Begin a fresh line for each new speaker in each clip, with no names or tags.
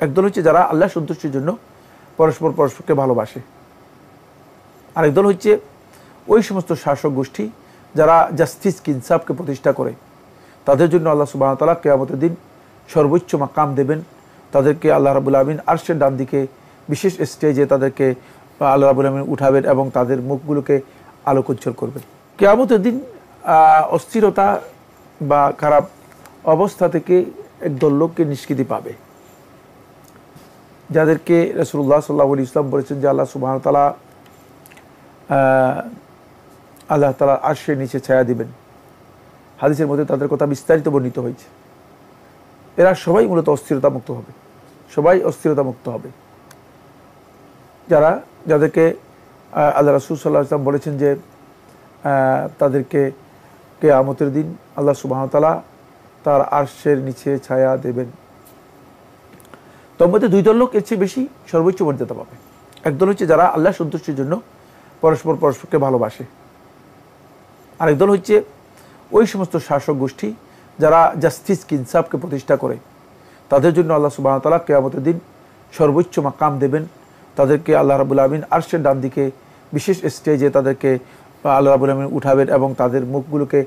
একদল হচ্ছে যারা আল্লাহ সন্তুষ্টির জন্য পরস্পর পরস্পরকে ভালোবাসে, আরেক দল হচ্ছে ওই সমস্ত শাসক গোষ্ঠী যারা জাস্টিস ইনসাফকে প্রতিষ্ঠা করে। তাদের জন্য আল্লাহ সুবহানাহু ওয়া তাআলা কিয়ামতের দিন সর্বোচ্চ মাকাম দেবেন। তাদেরকে আল্লাহ রাব্বুল আলামিন আরশের ডান দিকে বিশেষ স্টেজে তাদেরকে আল্লাহ রাব্বুল আলামিন উঠাবেন এবং তাদের মুখগুলোকে আলোকোজ্জ্বল করবেন। কিয়ামতের দিন অস্থিরতা বা খারাপ অবস্থা থেকে একদল লোককে নিষ্কৃতি পাবে, যাদেরকে রাসূলুল্লাহ সাল্লাল্লাহু আলাইহি ওয়াসাল্লাম বলেছেন যে আল্লাহ সুবহানাহু ওয়া তাআলা আল্লাহ তাআলা আরশের নিচে ছায়া দিবেন। হাদিসের মধ্যে তাদের কথা বিস্তারিত বর্ণিত হয়েছে। এরা সবাই মূলত অস্থিরতা মুক্ত হবে, সবাই অস্থিরতা মুক্ত হবে। যাদেরকে আল্লাহ রাসূল সাল্লাল্লাহু আলাইহি ওয়াসাল্লাম বলেছেন যে তাদেরকে কিয়ামতের দিন আল্লাহ সুবহানাহু ওয়া তাআলা তার আরশের নিচে ছায়া দেবেন। তোর মধ্যে দুই দল লোক এর চেয়ে বেশি সর্বোচ্চ মর্যাদা পাবে। একদল হচ্ছে যারা আল্লাহ সন্তুষ্টির জন্য পরস্পর পরস্পরকে ভালোবাসে, আরেক দল হচ্ছে ওই সমস্ত শাসক গোষ্ঠী যারা জাস্টিস ইনসাফকে প্রতিষ্ঠা করে। তাদের জন্য আল্লাহ সুবহানাহু ওয়া তাআলা কিয়ামতের দিন সর্বোচ্চ মাকাম দেবেন। তাদেরকে আল্লাহ রাব্বুল আলামিন আরশের ডান দিকে বিশেষ স্টেজে তাদেরকে আল্লাহ রাব্বুল আলামিন উঠাবেন এবং তাদের মুখগুলোকে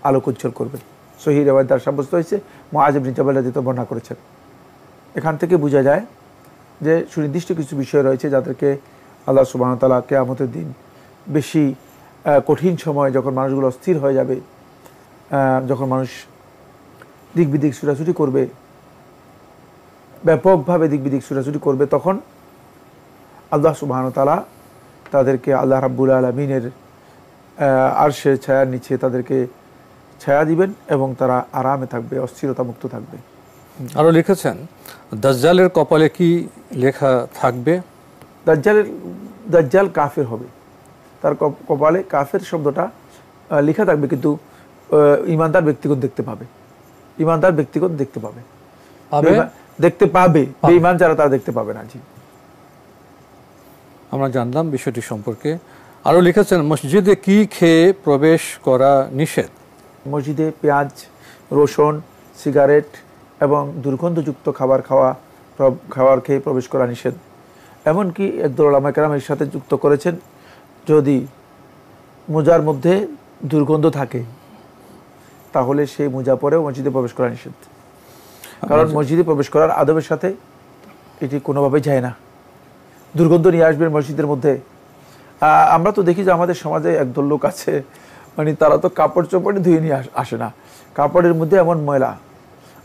আলোকোজ্জ্বল করবেন। সহিহ রিওয়ায়াত দ্বারা সাব্যস্ত হয়েছে, মুআয ইবনে জাবাল রাদিয়াল্লাহু বর্ণনা করেছেন। এখান থেকে বোঝা যায় যে সুনির্দিষ্ট কিছু বিষয় রয়েছে যাদেরকে আল্লাহ সুবহানাহু ওয়া তাআলা কিয়ামতের দিন বেশি কঠিন সময়, যখন মানুষগুলো অস্থির হয়ে যাবে, যখন মানুষ দিক বিদিক ছুটাছুটি করবে, ব্যাপকভাবে দিক বিদিক ছুটাছুটি করবে, তখন আল্লাহ সুবহানাহু ওয়া তাআলা তাদেরকে আল্লাহ রাব্বুল আলামিনের আরশের ছায়ার নিচে তাদেরকে ছায়া দিবেন এবং তারা আরামে থাকবে, অস্থিরতা মুক্ত থাকবে।
আরও লিখেছেন দাজ্জালের কপালে কি লেখা থাকবে?
দাজ্জাল কাফের হবে, তার কপালে কাফের শব্দটা লেখা থাকবে, কিন্তু ইমানদার ব্যক্তিগত দেখতে পাবে, ইমানদার ব্যক্তিগত দেখতে পাবে, দেখতে পাবে, বেঈমান যারা তারা দেখতে পাবে না। জি,
আমরা জানলাম বিষয়টি সম্পর্কে। আরও লিখেছেন মসজিদে কি খেয়ে প্রবেশ করা নিষেধ?
মসজিদে পেঁয়াজ, রসুন, সিগারেট এবং দুর্গন্ধযুক্ত খাবার খেয়ে প্রবেশ করা নিষেধ। এমনকি একদল উলামা কেরাম এর সাথে যুক্ত করেছেন, যদি মোজার মধ্যে দুর্গন্ধ থাকে তাহলে সেই মোজা পরেও মসজিদে প্রবেশ করা নিষেধ। কারণ মসজিদে প্রবেশ করার আদবের সাথে এটি কোনোভাবে যায় না। দুর্গন্ধ নিয়ে আসবেন মসজিদের মধ্যে। আমরা তো দেখি যে আমাদের সমাজে একদল লোক আছে, মানে তারা তো কাপড় চোপড়ে ধুয়ে নিয়ে আসে না, কাপড়ের মধ্যে এমন ময়লা।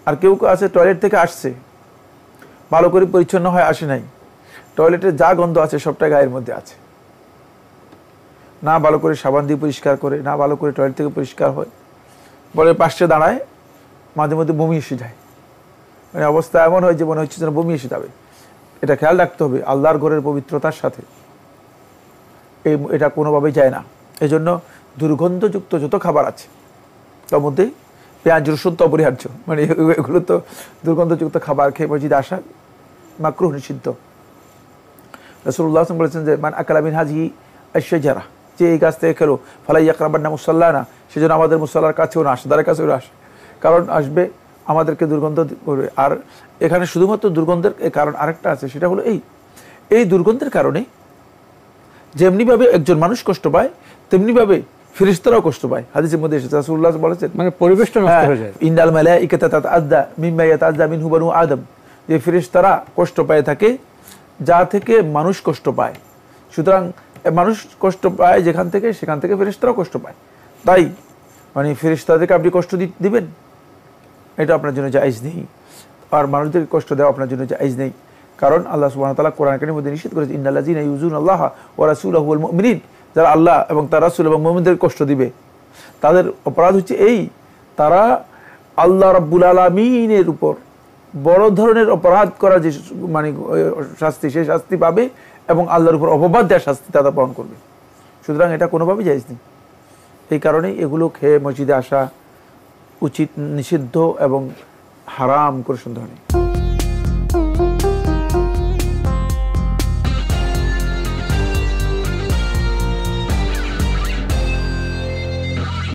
আর কেউ কেউ আছে টয়লেট থেকে আসছে, ভালো করে পরিচ্ছন্ন হয় আসে নাই, টয়লেটের যা গন্ধ আছে সবটা গায়ের মধ্যে আছে, না ভালো করে সাবান দিয়ে পরিষ্কার করে, না ভালো করে টয়লেট থেকে পরিষ্কার হয়, বলে পাশে দাঁড়ায়, মাঝে মধ্যে বমি এসে যায়, মানে অবস্থা এমন হয় যে মনে হচ্ছে যেন বমি এসে যাবে। এটা খেয়াল রাখতে হবে আল্লাহর ঘরের পবিত্রতার সাথে, এটা কোনোভাবেই যায় না। এই জন্য দুর্গন্ধযুক্ত যত খাবার আছে তার মধ্যে পেঁয়াজ রসুন তো অপরিহার্য, মানে এগুলো তো দুর্গন্ধযুক্ত খাবার খেয়ে মসজিদে আসা মাকরুহ, নিষিদ্ধ। রাসূলুল্লাহ সাল্লাল্লাহু আলাইহি ওয়াসাল্লাম বলেছেন যে মান আকালা মিন হাযিহি আশ-শাজারা, যে এই গাছ থেকে খেলো, ফালা ইয়াকরাবান্না মুসাল্লানা, সেজন্য আমাদের মুসাল্লার কাছেও না আসে, দ্বারের কাছেও না আসে, কারণ আসবে আমাদেরকে দুর্গন্ধ করবে। আর এখানে শুধুমাত্র দুর্গন্ধের কারণ আরেকটা আছে, সেটা হলো এই দুর্গন্ধের কারণে যেমনিভাবে একজন মানুষ কষ্ট পায় তেমনিভাবে ফেরেশতারাও কষ্ট পায়। হাদিসের মধ্যে এসেছে, রাসূলুল্লাহ বলেছেন
মানে পরিবেশটা নষ্ট হয়ে যায়।
ইন্নাল মালাইকাতা তাতাআদ্দা মিম্মা ইয়াতাআদ্দা মিনহু বানু আদম, যে ফেরেশতারা কষ্ট পায় থাকে যা থেকে মানুষ কষ্ট পায়। সুতরাং মানুষ কষ্ট পায় যেখান থেকে, সেখান থেকে ফেরেশতারাও কষ্ট পায়। তাই মানে ফেরেশতাদেরকে আপনি কষ্ট দিবেন, এটা আপনার জন্য জায়েজ নেই। আর মানুষদেরকে কষ্ট দেওয়া আপনার জন্য জায়েজ নেই, কারণ আল্লাহ সুবহানাহু ওয়া তাআলা কোরআন কারীমের মধ্যে নিষেধ করেছেন ইন্নাল্লাযীনা ইউযুনাল্লাহা ওয়া রাসূলাহু ওয়াল মুমিনিন, যারা আল্লাহ এবং তার রাসূল এবং মুমিনদের কষ্ট দিবে, তাদের অপরাধ হচ্ছে তারা আল্লাহ রাব্বুল আলামিনের উপর বড় ধরনের অপরাধ করার যে মানে শাস্তি, সেই শাস্তি পাবে এবং আল্লাহর উপর অপবাদ দেওয়ার শাস্তি তারা পালন করবে। সুতরাং এটা কোনোভাবেই জায়েজ নেই। এই কারণেই এগুলো খেয়ে মসজিদে আসা উচিত, নিষিদ্ধ এবং হারাম করে সন্দেহ নেই।